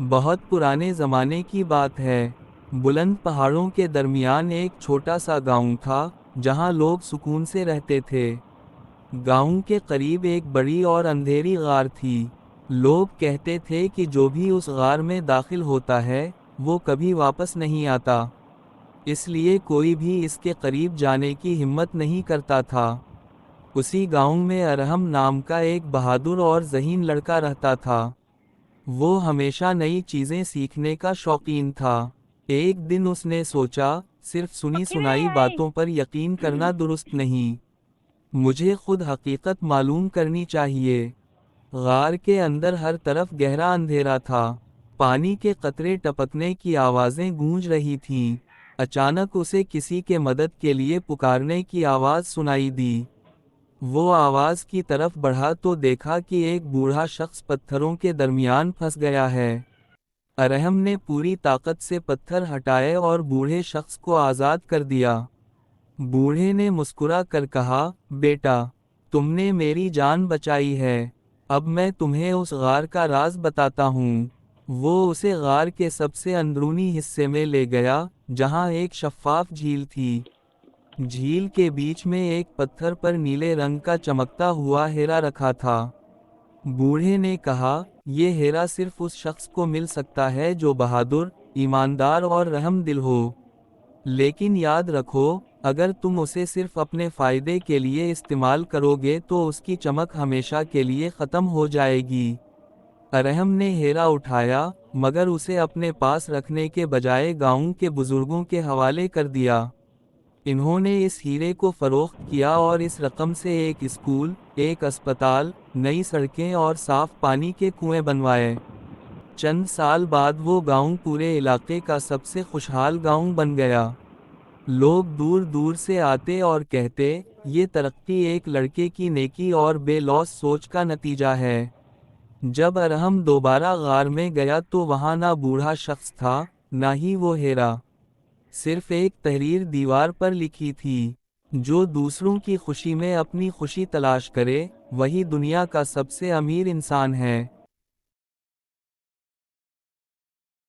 بہت پرانے زمانے کی بات ہے۔ بلند پہاڑوں کے درمیان ایک چھوٹا سا گاؤں تھا، جہاں لوگ سکون سے رہتے تھے۔ گاؤں کے قریب ایک بڑی اور اندھیری غار تھی۔ لوگ کہتے تھے کہ جو بھی اس غار میں داخل ہوتا ہے، وہ کبھی واپس نہیں آتا۔ اس لیے کوئی بھی اس کے قریب جانے کی ہمت نہیں کرتا تھا۔ اسی گاؤں میں ارحم نام کا ایک بہادر اور ذہین لڑکا رہتا تھا۔ وہ ہمیشہ نئی چیزیں سیکھنے کا شوقین تھا۔ ایک دن اس نے سوچا، صرف سنی سنائی باتوں پر یقین کرنا درست نہیں۔ مجھے خود حقیقت معلوم کرنی چاہیے۔ غار کے اندر ہر طرف گہرا اندھیرا تھا۔ پانی کے قطرے ٹپکنے کی آوازیں گونج رہی تھیں۔ اچانک اسے کسی کے مدد کے لیے پکارنے کی آواز سنائی دی۔ وہ آواز کی طرف بڑھا تو دیکھا کہ ایک بوڑھا شخص پتھروں کے درمیان پھنس گیا ہے۔ ارحم نے پوری طاقت سے پتھر ہٹائے اور بوڑھے شخص کو آزاد کر دیا۔ بوڑھے نے مسکرا کر کہا، بیٹا، تم نے میری جان بچائی ہے۔ اب میں تمہیں اس غار کا راز بتاتا ہوں۔ وہ اسے غار کے سب سے اندرونی حصے میں لے گیا، جہاں ایک شفاف جھیل تھی۔ جھیل کے بیچ میں ایک پتھر پر نیلے رنگ کا چمکتا ہوا ہیرا رکھا تھا۔ بوڑھے نے کہا، یہ ہیرا صرف اس شخص کو مل سکتا ہے جو بہادر، ایماندار اور رحم دل ہو۔ لیکن یاد رکھو، اگر تم اسے صرف اپنے فائدے کے لیے استعمال کرو گے تو اس کی چمک ہمیشہ کے لیے ختم ہو جائے گی۔ ارحم نے ہیرا اٹھایا، مگر اسے اپنے پاس رکھنے کے بجائے گاؤں کے بزرگوں کے حوالے کر دیا۔ انہوں نے اس ہیرے کو فروخت کیا اور اس رقم سے ایک اسکول، ایک اسپتال، نئی سڑکیں اور صاف پانی کے کنویں بنوائے۔ چند سال بعد وہ گاؤں پورے علاقے کا سب سے خوشحال گاؤں بن گیا۔ لوگ دور دور سے آتے اور کہتے، یہ ترقی ایک لڑکے کی نیکی اور بے لوث سوچ کا نتیجہ ہے۔ جب ارحم دوبارہ غار میں گیا تو وہاں نہ بوڑھا شخص تھا، نہ ہی وہ ہیرا۔ صرف ایک تحریر دیوار پر لکھی تھی، جو دوسروں کی خوشی میں اپنی خوشی تلاش کرے، وہی دنیا کا سب سے امیر انسان ہے۔